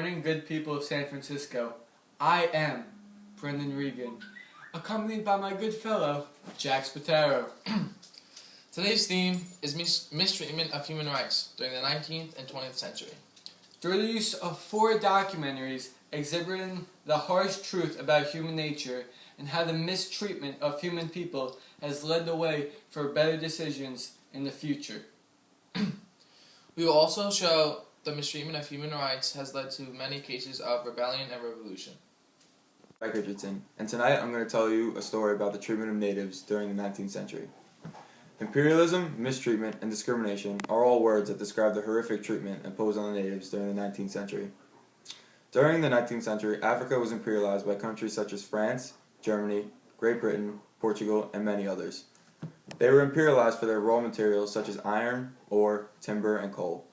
morning, good people of San Francisco. I am Brendan Regan, accompanied by my good fellow, Jack Spataro. Today's theme is mistreatment of human rights during the 19th and 20th century. Through the use of 4 documentaries exhibiting the harsh truth about human nature and how the mistreatment of human people has led the way for better decisions in the future. We will also show the mistreatment of human rights has led to many cases of rebellion and revolution. Mike Richardson, and tonight I'm going to tell you a story about the treatment of natives during the 19th century. Imperialism, mistreatment, and discrimination are all words that describe the horrific treatment imposed on the natives during the 19th century. During the 19th century, Africa was imperialized by countries such as France, Germany, Great Britain, Portugal, and many others. They were imperialized for their raw materials such as iron, ore, timber, and coal.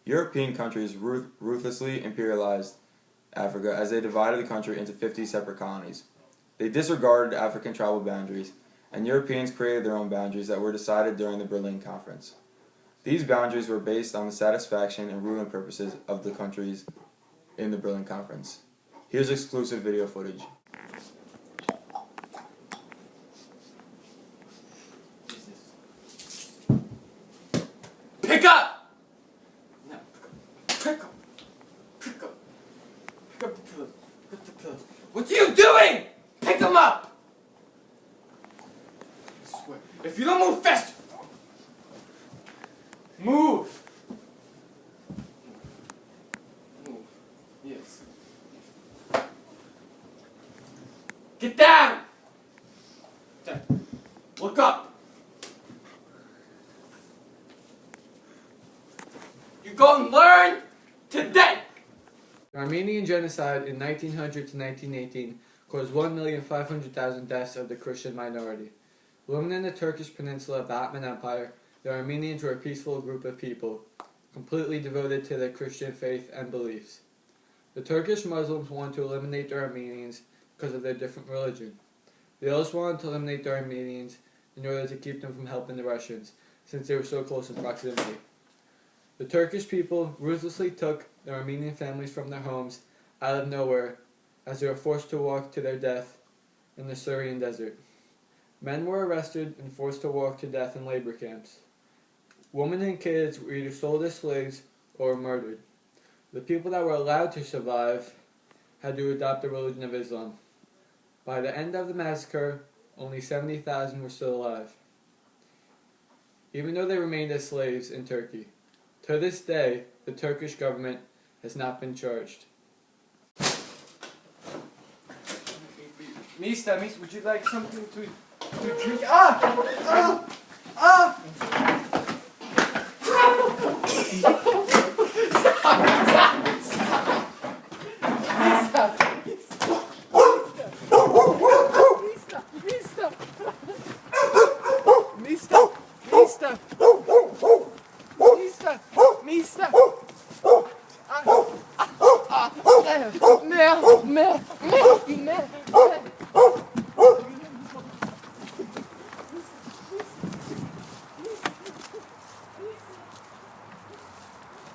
European countries ruthlessly imperialized Africa as they divided the country into 50 separate colonies. They disregarded African tribal boundaries, and Europeans created their own boundaries that were decided during the Berlin Conference. These boundaries were based on the satisfaction and ruling purposes of the countries in the Berlin Conference. Here's exclusive video footage. Pick up! No, pick up. Pick up. Pick up the pillows. Pick up the pillows. What are you doing? Pick them up! I swear, if you don't move faster, move. Move. Yes. Get down! Look up. You go and learn today! The Armenian genocide in 1900 to 1918 caused 1,500,000 deaths of the Christian minority. Living in the Turkish peninsula of the Ottoman Empire, the Armenians were a peaceful group of people, completely devoted to their Christian faith and beliefs. The Turkish Muslims wanted to eliminate the Armenians because of their different religion. They also wanted to eliminate the Armenians in order to keep them from helping the Russians, since they were so close in proximity. The Turkish people ruthlessly took the Armenian families from their homes out of nowhere as they were forced to walk to their death in the Syrian desert. Men were arrested and forced to walk to death in labor camps. Women and kids were either sold as slaves or murdered. The people that were allowed to survive had to adopt the religion of Islam. By the end of the massacre, only 70,000 were still alive, even though they remained as slaves in Turkey. To this day, the Turkish government has not been charged. Mista, would you like something to drink?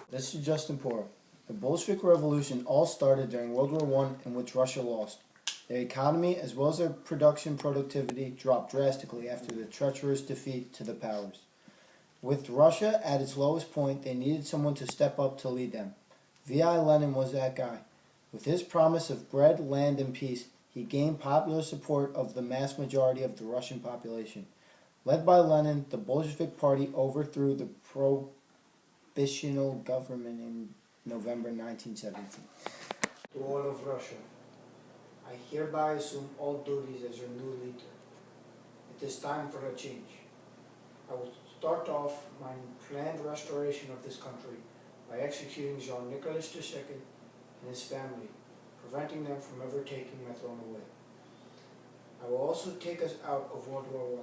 This is Justin Poor. The Bolshevik Revolution all started during World War I, in which Russia lost. Their economy, as well as their production productivity, dropped drastically after the treacherous defeat to the powers. With Russia at its lowest point, they needed someone to step up to lead them. V.I. Lenin was that guy. With his promise of bread, land, and peace, he gained popular support of the mass majority of the Russian population. Led by Lenin, the Bolshevik Party overthrew the provisional government in November 1917. To all of Russia, I hereby assume all duties as your new leader. It is time for a change. I will start off my planned restoration of this country by executing Jean Nicholas II and his family, preventing them from ever taking my throne away. I will also take us out of World War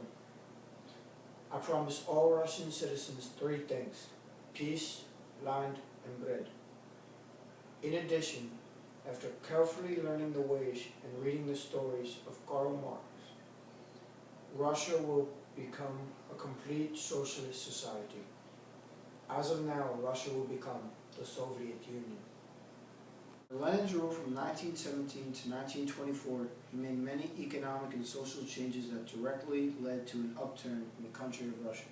I. I promise all Russian citizens 3 things: peace, land, and bread. In addition, after carefully learning the ways and reading the stories of Karl Marx, Russia will become a complete socialist society. As of now, Russia will become the Soviet Union. Lenin's rule from 1917 to 1924, he made many economic and social changes that directly led to an upturn in the country of Russia.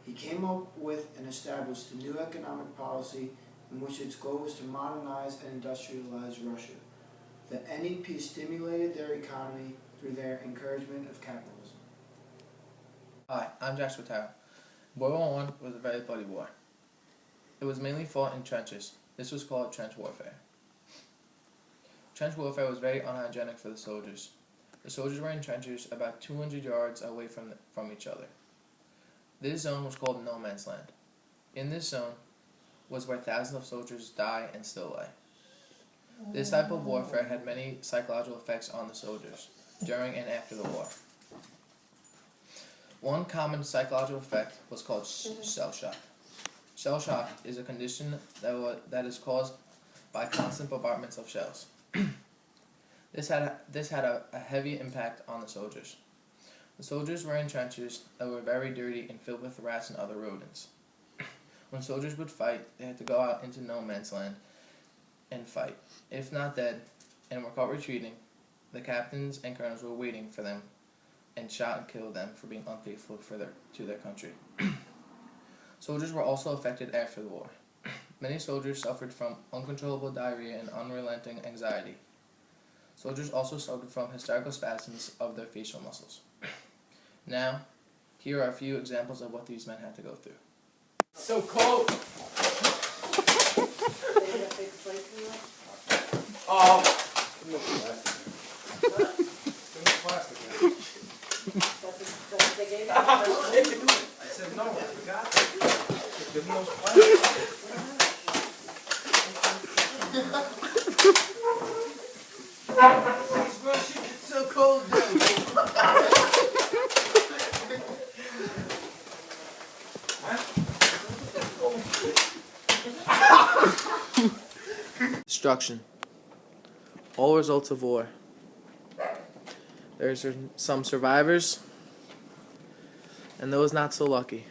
He came up with and established a new economic policy in which its goal was to modernize and industrialize Russia. The NEP stimulated their economy through their encouragement of capitalism. Hi, I'm Joshua Taro. World War I was a very bloody war. It was mainly fought in trenches. This was called trench warfare. Trench warfare was very unhygienic for the soldiers. The soldiers were in trenches about 200 yards away from each other. This zone was called no man's land. In this zone was where thousands of soldiers die and still lay. This type of warfare had many psychological effects on the soldiers during and after the war. One common psychological effect was called shell shock. Shell shock is a condition that is caused by constant bombardments of shells. This had a heavy impact on the soldiers. The soldiers were in trenches that were very dirty and filled with rats and other rodents. When soldiers would fight, they had to go out into no man's land and fight. If not dead and were caught retreating, the captains and colonels were waiting for them and shot and killed them for being unfaithful to their country. Soldiers were also affected after the war. Many soldiers suffered from uncontrollable diarrhea and unrelenting anxiety. Soldiers also suffered from hysterical spasms of their facial muscles. Now, here are a few examples of what these men had to go through. So cold. I said no, I forgot. There's no plastic. These Russians, it's so cold, dude. Destruction. All results of war. There's some survivors and those not so lucky.